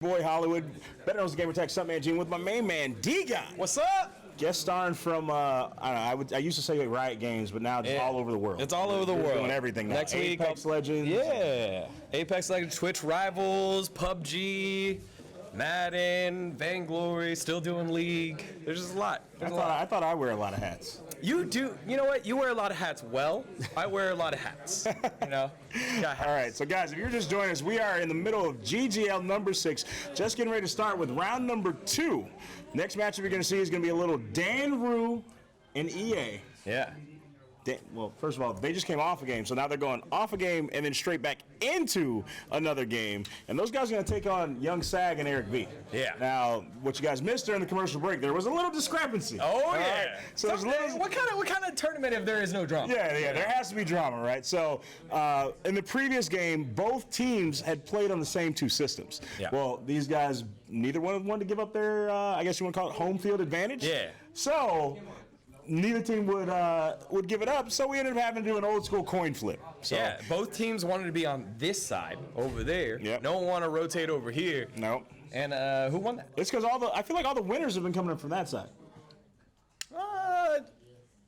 Boy Hollywood, better known as Gamer Tech Stuntman Gene with my main man D-Guy. What's up? Guest starring from I don't know, I used to say Riot Games, but now it's all over the world. It's all over the world. Doing everything now. Next week, Apex Legends. Yeah, Apex Legends, Twitch Rivals, PUBG, Madden, Vainglory, still doing League. There's just a lot. I thought I wear a lot of hats. You do. You know what? You wear a lot of hats well. I wear a lot of hats. You know? All right, so guys, if you're just joining us, we are in the middle of GGL number 6. Just getting ready to start with round number 2. Next matchup you're going to see is going to be a little Dan Rue and EA. Yeah. Well, first of all, they just came off a game, so now they're going off a game and then straight back into another game. And those guys are going to take on Young Sag and Eric V. Yeah. Now, what you guys missed during the commercial break, there was a little discrepancy. Oh, yeah. Right? So there's what kind of tournament if there is no drama? Yeah, there has to be drama, right? So in the previous game, both teams had played on the same 2 systems. Yeah. Well, these guys, neither one wanted to give up their, I guess you want to call it home field advantage. Yeah. So neither team would give it up, so we ended up having to do an old school coin flip. So, yeah, both teams wanted to be on this side over there. Yep. No one wanted to rotate over here. No. And who won that? It's because I feel like all the winners have been coming up from that side.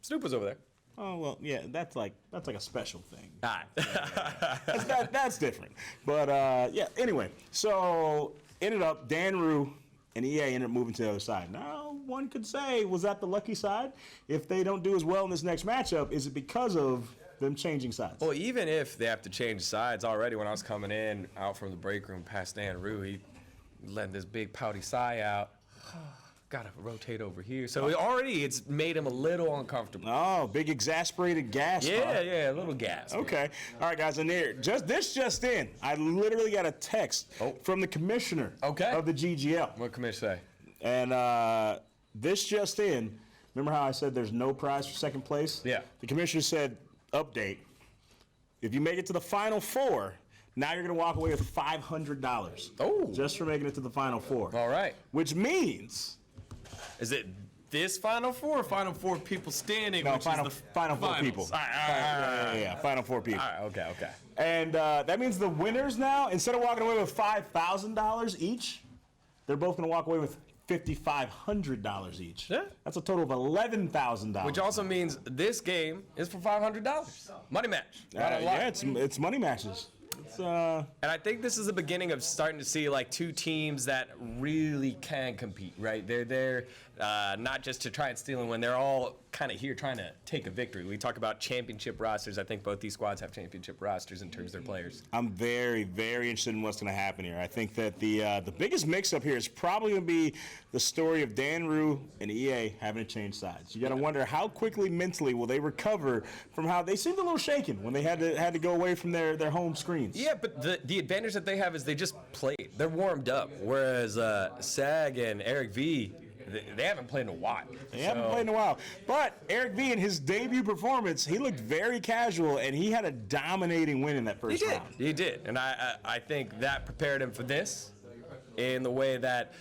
Snoop was over there. Oh well, yeah, that's like a special thing. All right. That's different. But yeah, anyway, so ended up Dan Rue and EA ended up moving to the other side. Now, one could say, was that the lucky side? If they don't do as well in this next matchup, is it because of them changing sides? Well, even if they have to change sides already, when I was coming in out from the break room past Dan Rue, he letting this big pouty sigh out. Gotta rotate over here. So it's made him a little uncomfortable. Oh, big exasperated gas. Yeah, yeah, a little gas. Okay. All right, guys, and here, just in, I literally got a text from the commissioner of the GGL. What commissioner say? And this just in, remember how I said there's no prize for second place? Yeah. The commissioner said, update, if you make it to the final 4, now you're going to walk away with $500. Oh. Just for making it to the final 4. All right. Which means... Is it this final 4 or final 4 people standing? No, which final is the final 4 people. Yeah, final 4 people. All right, okay. And that means the winners now, instead of walking away with $5,000 each, they're both going to walk away with $5,500 each. Yeah. That's a total of $11,000. Which also means this game is for $500. Money match. Yeah, it's money matches. And I think this is the beginning of starting to see like 2 teams that really can compete, right? They're there not just to try and steal and win. They're all kind of here trying to take a victory. We talk about championship rosters. I think both these squads have championship rosters in terms of their players. I'm very, very interested in what's going to happen here. I think that the biggest mix-up here is probably going to be the story of Dan Rue and EA having to change sides. You got to wonder how quickly mentally will they recover from how they seemed a little shaken when they had to go away from their home screens. Yeah, but the advantage that they have is they just played. They're warmed up, whereas Sag and Eric V, they haven't played in a while. They haven't played in a while. But Eric V, in his debut performance, he looked very casual, and he had a dominating win in that first round. He did. And I think that prepared him for this in the way that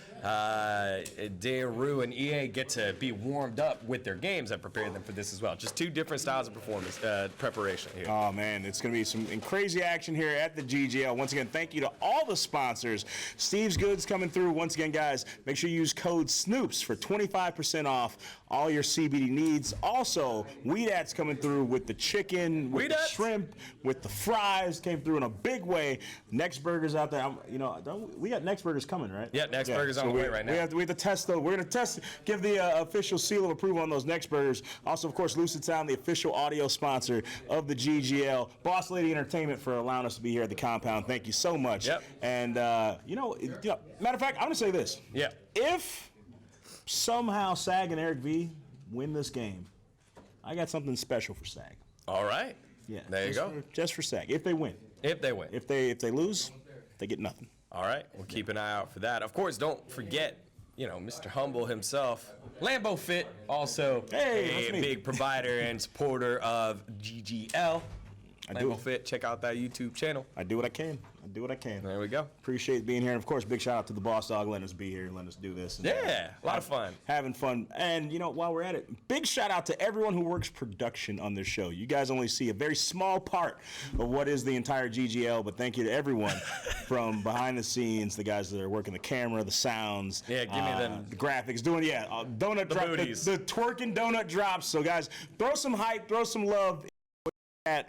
Dan Rue and EA get to be warmed up with their games that prepared them for this as well. Just 2 different styles of performance preparation here. Oh, man, it's going to be some crazy action here at the GGL. Once again, thank you to all the sponsors. Steve's Goods coming through. Once again, guys, make sure you use code SNOOPS for 25% off all your CBD needs. Also, Weedat's coming through with the chicken, with the shrimp, with the fries. Came through in a big way. NEXX Burgers out there. We got NEXX Burgers coming, right? Yeah, NEXX Burgers on the way right now. We have to test those. We're going to give the official seal of approval on those NEXX Burgers. Also, of course, Lucid Sound, the official audio sponsor of the GGL. Boss Lady Entertainment for allowing us to be here at the compound. Thank you so much. Yep. And, matter of fact, I'm going to say this. Yeah. If somehow Sag and Eric V win this game, I got something special for Sag. All right. Yeah. There you go. Just for Sag. If they win. If they win. If they lose, they get nothing. All right, we'll keep an eye out for that. Of course, don't forget, Mr. Humble himself, LAMBO Fit, also a big provider and supporter of GGL. LAMBO Fit, check out that YouTube channel. I do what I can. I do what I can. There we go. Appreciate being here. And, of course, big shout out to the boss dog letting us be here and letting us do this. And, Yeah, a lot of fun. Having fun. And, you know, while we're at it, big shout out to everyone who works production on this show. You guys only see a very small part of what is the entire GGL, but thank you to everyone from behind the scenes, the guys that are working the camera, the sounds. Yeah, give me them. The graphics, doing, donut drop, the twerking donut drops. So, guys, throw some hype, throw some love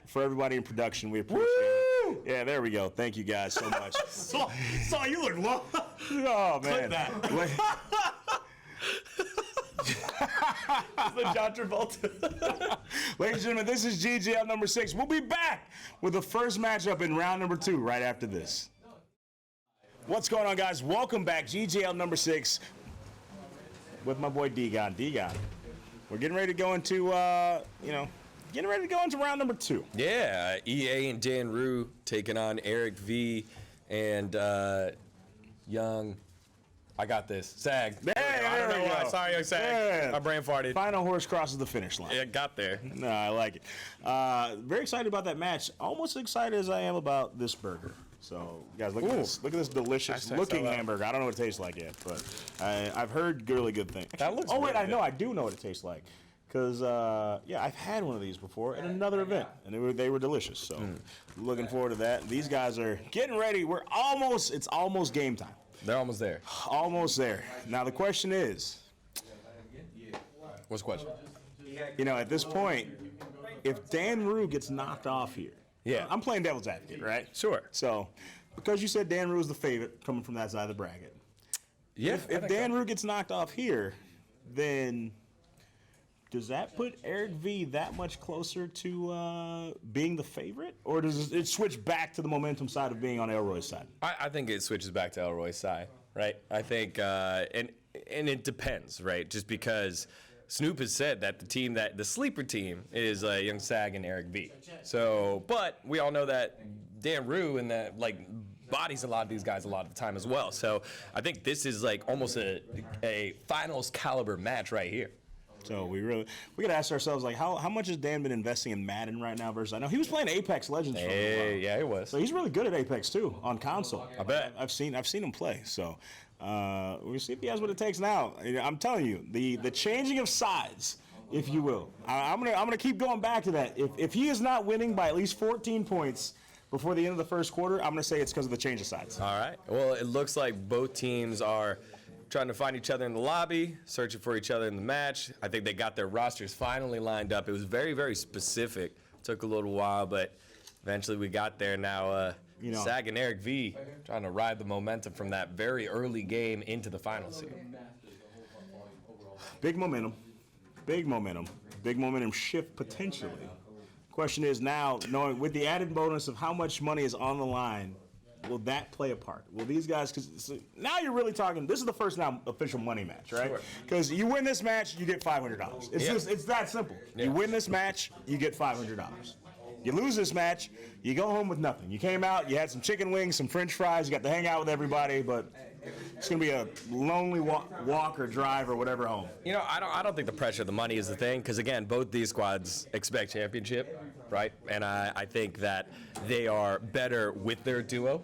for everybody in production. We appreciate it. Yeah, there we go. Thank you guys so much. Saw you look low. Oh, man. Clip that. The John Travolta. Ladies and gentlemen, this is GGL number 6. We'll be back with the first matchup in round number 2 right after this. What's going on, guys? Welcome back. GGL number 6 with my boy D-Gon. D-Gon. We're getting ready to go into, getting ready to go into round number 2. Yeah, EA and Dan Rue taking on Eric V and Young. I got this. Sag. Hey, I don't know why. Sorry, Young Sag. Yeah. My brain farted. Final horse crosses the finish line. Yeah, got there. No, I like it. Very excited about that match. Almost excited as I am about this burger. So, guys, look at this. Look at this delicious looking hamburger. I don't know what it tastes like yet, but I've heard really good things. That looks wait, really I know. good. I do know what it tastes like. Because, I've had one of these before at another event, and they were delicious. So, looking forward to that. These guys are getting ready. It's almost game time. They're almost there. Almost there. Now, the question is, What's the question? at this point, if Dan Rue gets knocked off here, Yeah. I'm playing devil's advocate, right? Sure. So, because you said Dan Rue is the favorite coming from that side of the bracket, Yeah. if Dan Rue gets knocked off here, then does that put Eric V that much closer to being the favorite? Or does it switch back to the momentum side of being on Elroy's side? I think it switches back to Elroy's side, right? I think, and it depends, right? Just because Snoop has said that the sleeper team is Young Sag and Eric V. So, but we all know that Dan Rue and that bodies a lot of these guys a lot of the time as well. So I think this is almost a finals caliber match right here. So we gotta ask ourselves how much has Dan been investing in Madden right now versus I know he was playing Apex Legends for a while. Yeah, he was. So he's really good at Apex too on console. I bet. I've seen him play. So we'll see if he has what it takes now. I'm telling you, the changing of sides, if you will. I'm gonna keep going back to that. If he is not winning by at least 14 points before the end of the first quarter, I'm gonna say it's because of the change of sides. All right. Well, it looks like both teams are trying to find each other in the lobby, searching for each other in the match. I think they got their rosters finally lined up. It was very, very specific. Took a little while, but eventually we got there. Now, Sag and Eric V trying to ride the momentum from that very early game into the finals here. Big momentum. Big momentum. Big momentum shift potentially. Question is now, knowing with the added bonus of how much money is on the line, will that play a part? Will these guys, because now you're really talking, this is the first now official money match, right? Because you win this match, you get $500. It's that simple. Yeah. You win this match, you get $500. You lose this match, you go home with nothing. You came out, you had some chicken wings, some french fries, you got to hang out with everybody, but it's going to be a lonely walk or drive or whatever home. I don't think the pressure of the money is the thing, because again, both these squads expect championship, right? And I think that they are better with their duo,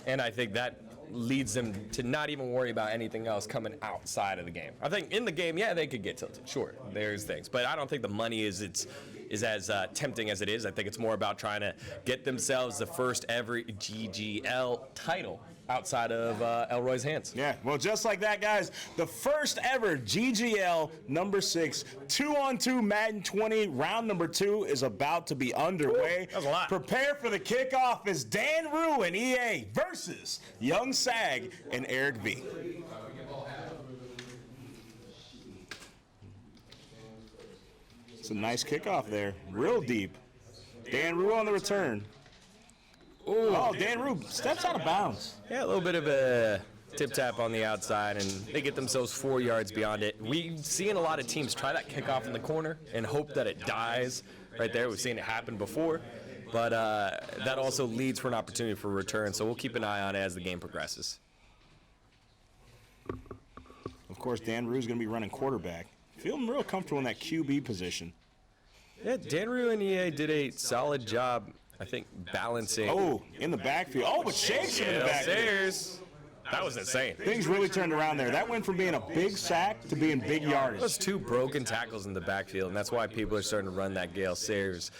and I think that leads them to not even worry about anything else coming outside of the game. I think in the game, yeah, they could get tilted, sure, there's things, but I don't think the money is as tempting as it is. I think it's more about trying to get themselves the first ever GGL title outside of Elroy's hands. Yeah, well, just like that, guys, the first ever GGL number 6 2-on-2 Madden 20 round number 2 is about to be underway. That was a lot. Prepare for the kickoff as Dan Rue and EA versus Young Sag and Eric V. It's a nice kickoff there, real deep. Dan Rue on the return. Oh, Dan Rue steps out of bounds. Yeah, a little bit of a tip-tap on the outside, and they get themselves 4 yards beyond it. We've seen a lot of teams try that kickoff in the corner and hope that it dies right there. We've seen it happen before, but that also leads for an opportunity for a return, so we'll keep an eye on it as the game progresses. Of course, Dan Rue's going to be running quarterback. Feeling real comfortable in that QB position. Yeah, Dan Rue and EA did a solid job I think balancing. Oh, in the backfield. Oh, but shakes him in the backfield. Sayers. That was insane. Things really turned around there. That went from being a big sack to being big yardage. Those 2 broken tackles in the backfield, and that's why people are starting to run that Gale Sayers.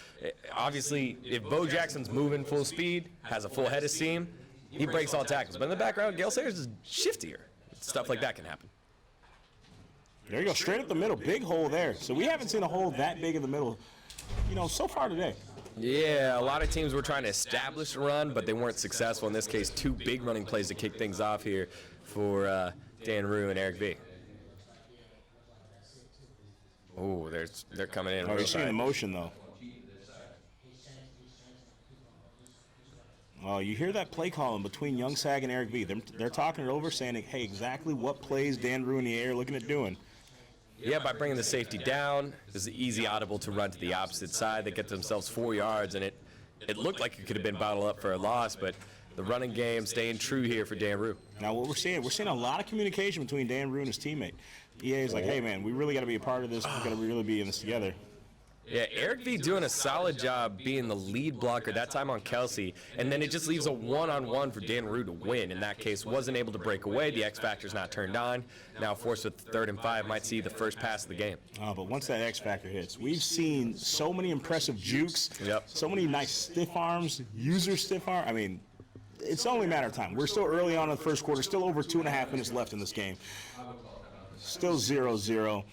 Obviously, if Bo Jackson's moving full speed, has a full head of steam, he breaks all tackles. But in the background, Gale Sayers is shiftier. Stuff like that can happen. There you go, straight up the middle. Big hole there. So we haven't seen a hole that big in the middle, so far today. Yeah, a lot of teams were trying to establish a run, but they weren't successful. In this case, 2 big running plays to kick things off here for Dan Rue and Eric V. Oh, they're coming in. Oh, you're seeing the motion, though. Oh, you hear that play calling between Young Sag and Eric V. They're talking it over, saying, hey, exactly what plays Dan Rue in the air looking at doing. Yeah, by bringing the safety down, there's an easy audible to run to the opposite side. They get themselves 4 yards, and it looked like it could have been bottled up for a loss, but the running game staying true here for Dan Rue. Now, what we're seeing a lot of communication between Dan Rue and his teammate. EA is like, hey, man, we really got to be a part of this. We've got to really be in this together. Yeah, Eric V doing a solid job being the lead blocker, that time on Kelsey, and then it just leaves a one-on-one for Dan Rue to win. In that case, wasn't able to break away. The X Factor's not turned on. Now forced with 3rd and 5, might see the first pass of the game. But once that X Factor hits, we've seen so many impressive jukes, so many nice stiff arms, user stiff arm. I mean, it's only a matter of time. We're still early on in the first quarter, still over 2.5 minutes left in this game. Still 0-0.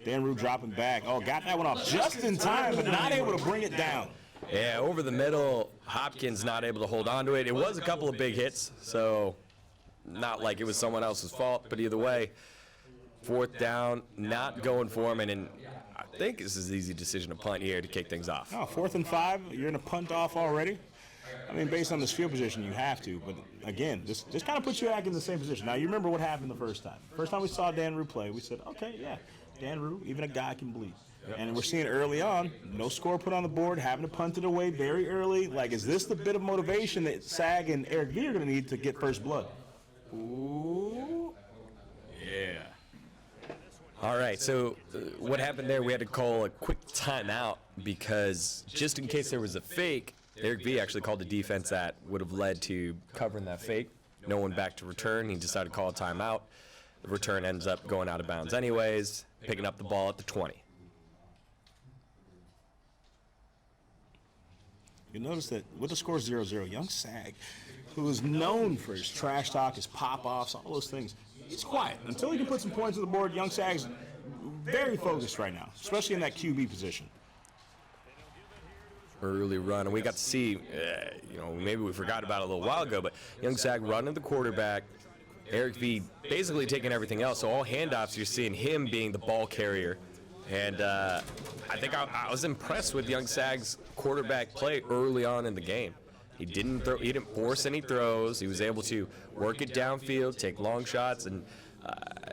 Dan Rue dropping back. Oh, got that one off just in time, but not able to bring it down. Yeah, over the middle, Hopkins not able to hold on to it. It was a couple of big hits, so not like it was someone else's fault, but either way, 4th down, not going for him, and I think this is an easy decision to punt here to kick things off. Oh, 4th and 5, you're going to punt off already? I mean, based on this field position, you have to, but again, this kind of puts you back in the same position. Now, you remember what happened the first time. First time we saw Dan Rue play, we said, okay, yeah. Dan Rue, even a guy can bleed. And we're seeing early on, no score put on the board, having to punt it away very early. Like, is this the bit of motivation that Sag and Eric V are going to need to get first blood? Ooh. Yeah. All right, so what happened there, we had to call a quick timeout because just in case there was a fake, Eric V actually called the defense that would have led to covering that fake. No one back to return. He decided to call a timeout. The return ends up going out of bounds anyways, picking up the ball at the 20. You'll notice that with the score 0-0, Young Sag, who is known for his trash talk, his pop-offs, all those things, he's quiet. Until he can put some points on the board, Young Sag's very focused right now, especially in that QB position. Early run, and we got to see, maybe we forgot about it a little while ago, but Young Sag running the quarterback, Eric V basically taking everything else. So all handoffs, you're seeing him being the ball carrier. And I think I was impressed with Young Sag's quarterback play early on in the game. He didn't force any throws. He was able to work it downfield, take long shots, and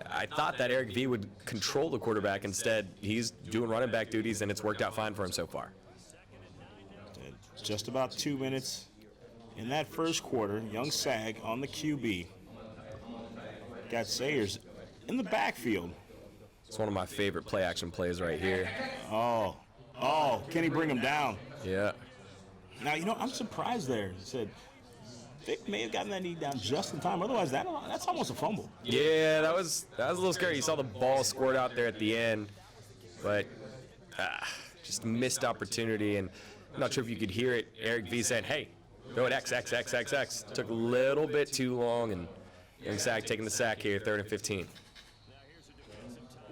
I thought that Eric V would control the quarterback. Instead, he's doing running back duties, and it's worked out fine for him so far. Just about 2 minutes in that first quarter. Young Sag on the QB. Got Sayers in the backfield. It's one of my favorite play-action plays right here. Oh, can he bring him down? Yeah. Now, I'm surprised there. He said they may have gotten that knee down just in time. Otherwise, that's almost a fumble. Yeah, that was a little scary. You saw the ball squirt out there at the end, but just missed opportunity. And I'm not sure if you could hear it. Eric V said, hey, throw it X, X, X, X, X. Took a little bit too long, and Young Sag taking the sack here, 3rd and 15.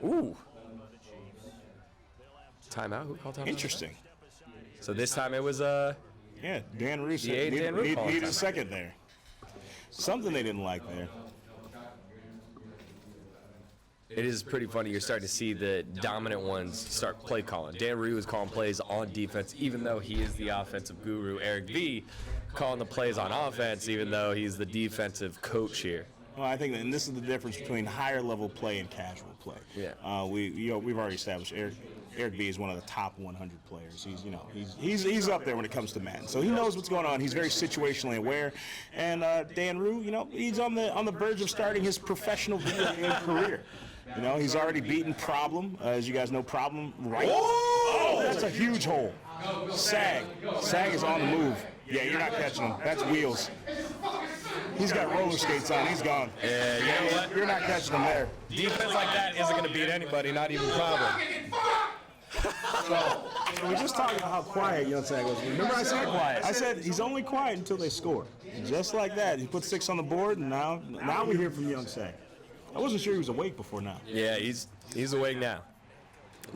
Ooh. Timeout? Who called timeout? Interesting. So this time it was yeah, Dan Rue needed a second there. Something they didn't like there. It is pretty funny. You're starting to see the dominant ones start play calling. Dan Rue is calling plays on defense, even though he is the offensive guru. Eric V calling the plays on offense, even though he's the defensive coach here. Well, I think, and this is the difference between higher level play and casual play. Yeah. We've already established Eric B is one of the top 100 players. He's up there when it comes to Madden. So he knows what's going on. He's very situationally aware. And Dan Rue, he's on the verge of starting his professional video game career. He's already beaten Problem, as you guys know. Problem, right? Oh, that's a huge hole. Sag is on the move. Yeah, you're not catching him. That's Wheels. He's got roller skates on. He's gone. Yeah, you know what? You're not catching him there. Defense like that isn't going to beat anybody, not even Problem. So we're just talking about how quiet Young Sag was. Remember I said quiet? I said he's only quiet until they score. Just like that. He put 6 on the board, and now we hear from Young Sag. I wasn't sure he was awake before now. Yeah, he's awake now.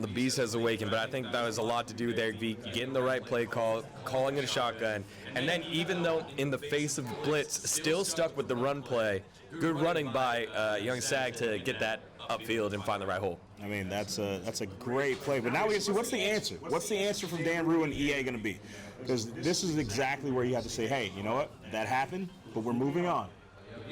The beast has awakened, but I think that was a lot to do with Eric V getting the right play call, calling it a shotgun, and then even though in the face of blitz, still stuck with the run play. Good running by Young Sag to get that upfield and find the right hole. I mean, that's a great play. But now we can see what's the answer. What's the answer from Dan Rue and EA going to be? Because this is exactly where you have to say, hey, you know what? That happened, but we're moving on.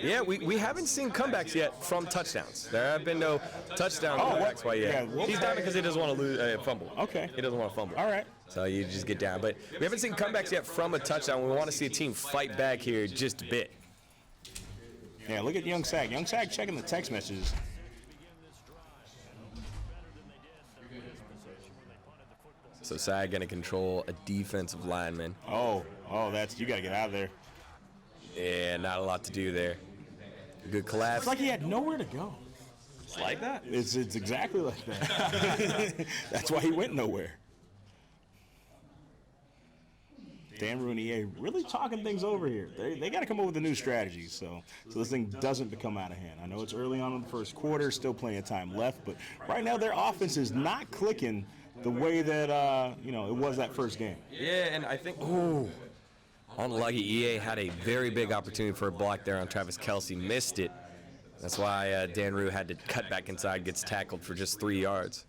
Yeah, we haven't seen comebacks yet from touchdowns. There have been no touchdown comebacks quite yet. Yeah, he's down because he doesn't want to lose fumble. Okay. He doesn't want to fumble. All right. So you just get down. But we haven't seen comebacks yet from a touchdown. We want to see a team fight back here just a bit. Yeah, look at Young Sag. Young Sag checking the text messages. So Sag going to control a defensive lineman. Oh, you got to get out of there. Yeah, not a lot to do there. Good collapse. It's like he had nowhere to go. It's like that. It's exactly like that. That's why he went nowhere. Dan Rue and EA really talking things over here. They got to come up with a new strategy so this thing doesn't become out of hand. I know it's early on in the first quarter, still plenty of time left, but right now their offense is not clicking the way that it was that first game. Yeah, and I think unlucky. EA had a very big opportunity for a block there on Travis Kelce, missed it. That's why Dan Rue had to cut back inside, gets tackled for just 3 yards.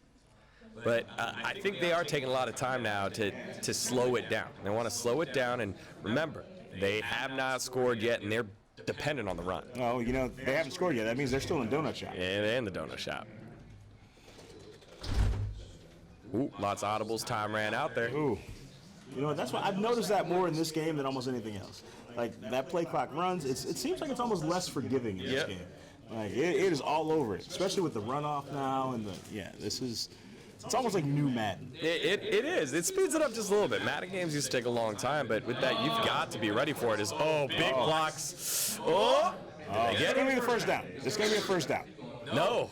But I think they are taking a lot of time now to slow it down. They want to slow it down, and remember, they have not scored yet, and they're dependent on the run. Oh, they haven't scored yet. That means they're still in donut shop. Yeah, they're in the donut shop. Ooh, lots of audibles. Time ran out there. Ooh. That's why I've noticed that more in this game than almost anything else. Like, that play clock runs, it seems like it's almost less forgiving in this game. Like, it is all over it, especially with the runoff now and it's almost like new Madden. It is. It speeds it up just a little bit. Madden games used to take a long time, but with that, you've got to be ready for it. Big blocks. It's going to be the first down. It's going to be a first down. No.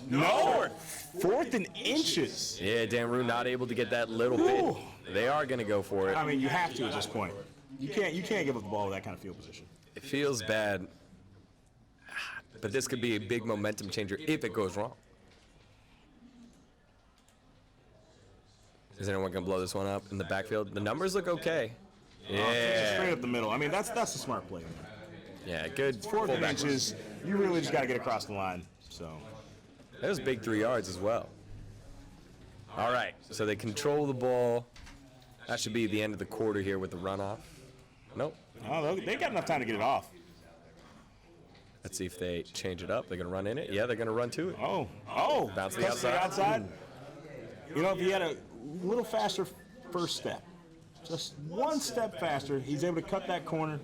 Fourth and inches. Yeah, Dan Rue not able to get that little bit. They are going to go for it. I mean, you have to at this point. You can't give up the ball with that kind of field position. It feels bad, but this could be a big momentum changer if it goes wrong. Is anyone going to blow this one up in the backfield? The numbers look okay. Yeah. Straight up the middle. I mean, that's a smart play. Yeah, good. 4th and inches. You really just got to get across the line. So that was big 3 yards as well. All right, so they control the ball. That should be the end of the quarter here with the runoff. Nope. Oh, they got enough time to get it off. Let's see if they change it up. They're going to run in it. Yeah, they're going to run to it. Bounce to the outside. If he had a little faster first step, just one step faster, he's able to cut that corner.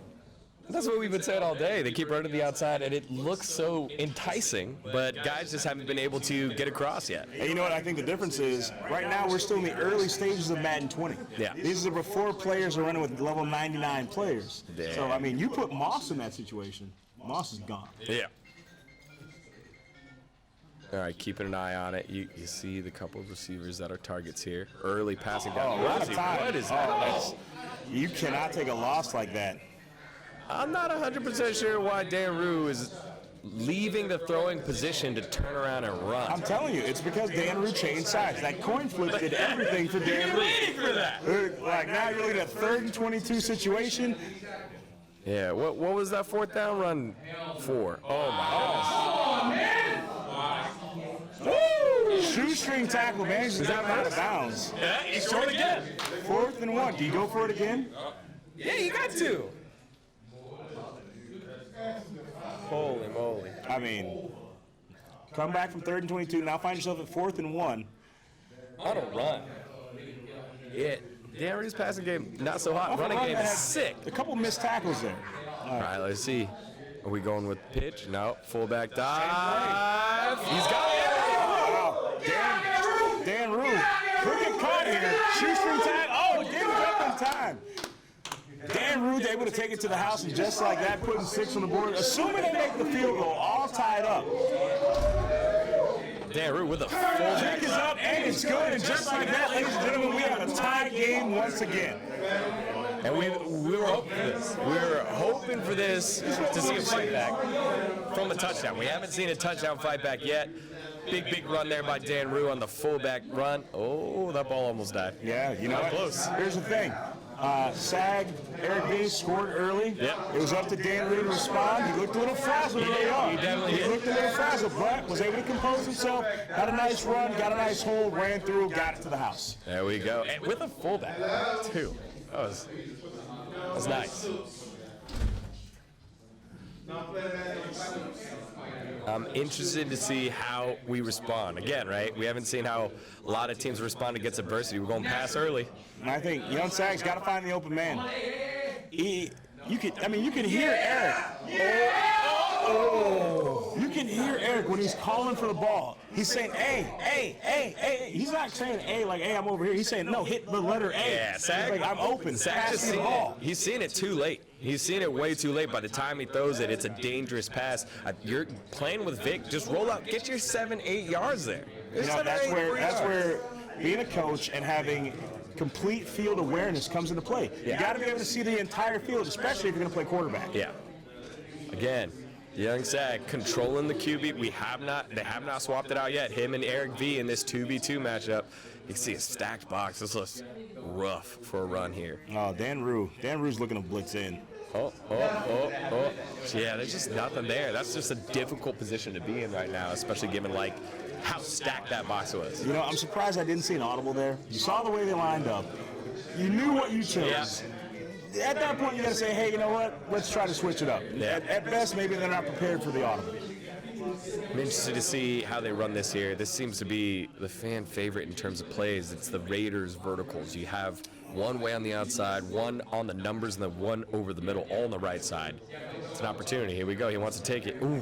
That's what we've been saying all day. They keep running to the outside, and it looks so enticing, but guys just haven't been able to get across yet. And you know what I think the difference is? Right now, we're still in the early stages of Madden 20. Yeah. These are before players are running with level 99 players. Yeah. So, I mean, you put Moss in that situation, Moss is gone. Yeah. All right, keeping an eye on it. You see the couple of receivers that are targets here. Early passing down. Out of time. What is that? You cannot take a loss like that. I'm not 100% sure why Dan Rue is leaving the throwing position to turn around and run. I'm telling you, it's because Dan Rue changed sides. That coin flip did everything for Dan Rue. Waiting for that. Like, now you're looking at a 3rd and 22 situation. Yeah, what was that 4th down run for? Oh, my goodness. Woo! Shoestring tackle, man. He's just out of bounds. Yeah, he's short again. 4th and 1. Do you go for it again? Yeah, you got to. Holy moly. I mean, come back from 3rd and 22. Now find yourself at 4th and 1. On a run. Yeah, Dan Reed's passing game not so hot. Running game is sick. A couple missed tackles there. All right, let's see. Are we going with pitch? No. Fullback dive. He's got it. Wow. Dan Rue could get caught here. Shoestring tag. Oh, didn't get in time. Dan Rue able to take it to the house, and just like that, putting 6 on the board. Assuming they make the field goal, all tied up. Dan Rue with a fullback. Kick is up, and it's good. And just like that, ladies and gentlemen, we have a tie game once again. And we were hoping for this. We were hoping for this to see a fight back from a touchdown. We haven't seen a touchdown fight back yet. Big run there by Dan Rue on the fullback run. Oh, that ball almost died. Yeah, you know what? Close. Here's the thing. Sag, Eric B scored early. Yep. It was up to Dan Rue to respond. He looked a little frazzled early on. He definitely He did. looked a little frazzled, but was able to compose himself. Had a nice run, got a nice hold, ran through, got it to the house. There we go. And with a fullback, too. That was nice. I'm interested to see how we respond. Again, right? We haven't seen how a lot of teams respond against adversity. We're going to pass early. And I think young Sag's got to find the open man. You can hear Eric. You can hear Eric when he's calling for the ball. He's saying, hey. He's not saying, hey, like, hey, I'm over here. He's saying, no, hit the letter A. Yeah, Sag. He's like, I'm open. Sag Pass just me the seen ball. it. He's seen it too late. He's seen it way too late. By the time he throws it, it's a dangerous pass. You're playing with Vic. Just roll out. Get your 7-8 yards there. That's where being a coach and having complete field awareness comes into play. You got to be able to see the entire field, especially if you're going to play quarterback. Yeah. Again, young Sag controlling the QB. They have not swapped it out yet. Him and Eric V in this 2v2 matchup. You can see a stacked box. This looks rough for a run here. Oh, Dan Rue's looking to blitz in. Oh. Yeah, there's just nothing there. That's just a difficult position to be in right now, especially given like how stacked that box was. You know, I'm surprised I didn't see an audible there. You saw the way they lined up. You knew what you chose. Yeah. At that point, you got to say, hey, you know what? Let's try to switch it up. Yeah. At best, maybe they're not prepared for the audible. I'm interested to see how they run this here. This seems to be the fan favorite in terms of plays. It's the Raiders verticals. You have one way on the outside, one on the numbers, and then one over the middle, all on the right side. It's an opportunity. Here we go. He wants to take it. Ooh.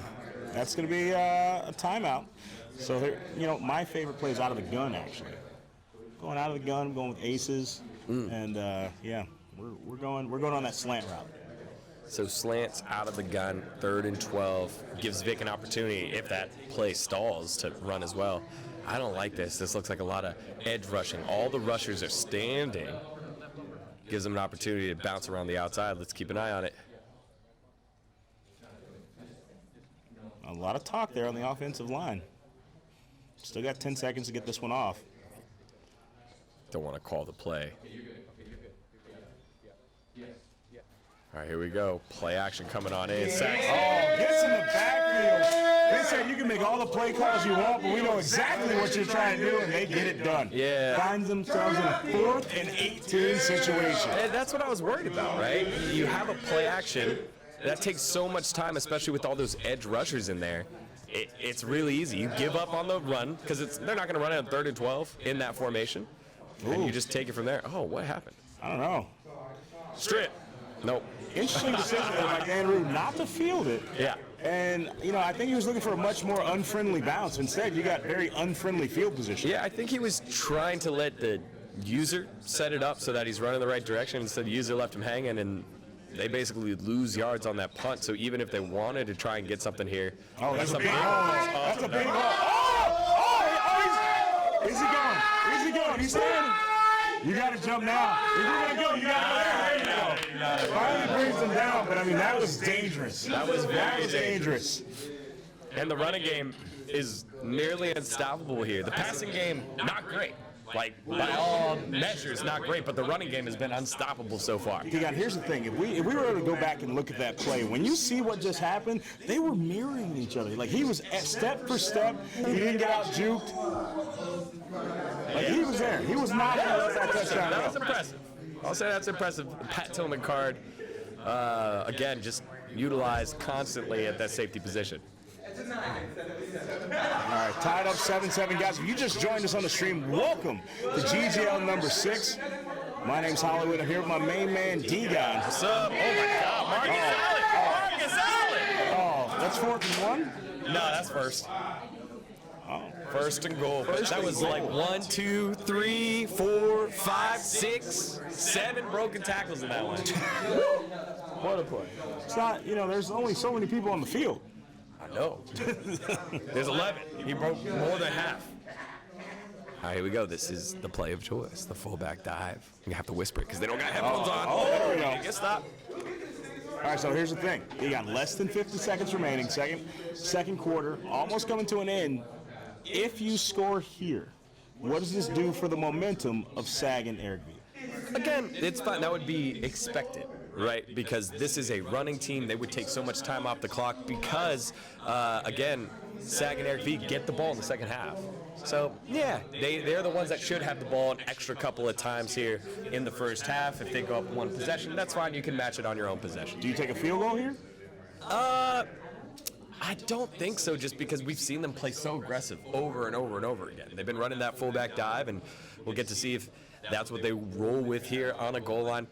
That's going to be a timeout. So, my favorite play is out of the gun, actually. Going out of the gun, going with aces, and we're going on that slant route. So slants out of the gun, 3rd and 12, gives Vic an opportunity, if that play stalls, to run as well. I don't like this. This looks like a lot of edge rushing. All the rushers are standing. Gives them an opportunity to bounce around the outside. Let's keep an eye on it. A lot of talk there on the offensive line. Still got 10 seconds to get this one off. Don't want to call the play. All right, here we go. Play action coming on in. Sack. Oh, gets in the backfield. They said you can make all the play calls you want, but we know exactly what you're trying to do, and they get it done. Yeah. Finds themselves in a 4th and 18 situation. And that's what I was worried about, right? You have a play action. That takes so much time, especially with all those edge rushers in there. It's really easy. You give up on the run, because they're not going to run it on 3rd and 12 in that formation. And you just take it from there. Oh, what happened? I don't know. Strip. Nope. Interesting decision by Dan Rue not to field it. Yeah. And, I think he was looking for a much more unfriendly bounce. Instead, you got very unfriendly field position. Yeah, I think he was trying to let the user set it up so that he's running the right direction. Instead, the user left him hanging, and they basically lose yards on that punt. So even if they wanted to try and get something here, Oh, that's a big ball. ball. That's a big ball. Is he going? Is he going? He's standing. You got to jump now. If you're going to go, you got to go there. There you go. Finally brings him down, but that was dangerous. That was very dangerous. And the running game is nearly unstoppable here. The passing game, not great. Like, by all measures, not great, but the running game has been unstoppable so far. Here's the thing. If we were able to go back and look at that play, when you see what just happened, they were mirroring each other. Like, he was step for step. He didn't get out juked. Like, he was there. He was not going to let that touchdown go. That was impressive. I'll say that's impressive. Pat Tillman card, again, just utilized constantly at that safety position. All right, tied up 7-7. Guys, if you just joined us on the stream, welcome to GGL number 6. My name's Hollywood. I'm here with my main man, D-Gon. What's up? Oh my God, Marcus Allen! Marcus Allen! Oh, that's 4th and 1? No, that's first. Oh. First and goal. That was like 1, 2, 3, 4, 5, 6, 7 broken tackles in that one. What a play. It's not, there's only so many people on the field. I know. There's 11. He broke more than half. All right, here we go. This is the play of choice, the fullback dive. You have to whisper it because they don't got headphones on. Oh, there we go. Get stopped. All right, so here's the thing. You got less than 50 seconds remaining, second quarter, almost coming to an end. If you score here, what does this do for the momentum of SAG and Eric V? Again, it's fine. That would be expected, right? Because this is a running team. They would take so much time off the clock because, again, SAG and Eric V get the ball in the second half. So, yeah, they're the ones that should have the ball an extra couple of times here in the first half. If they go up 1 possession, that's fine. You can match it on your own possession. Do you take a field goal here? I don't think so, just because we've seen them play so aggressive over and over and over again. They've been running that fullback dive, and we'll get to see if that's what they roll with here on a goal line.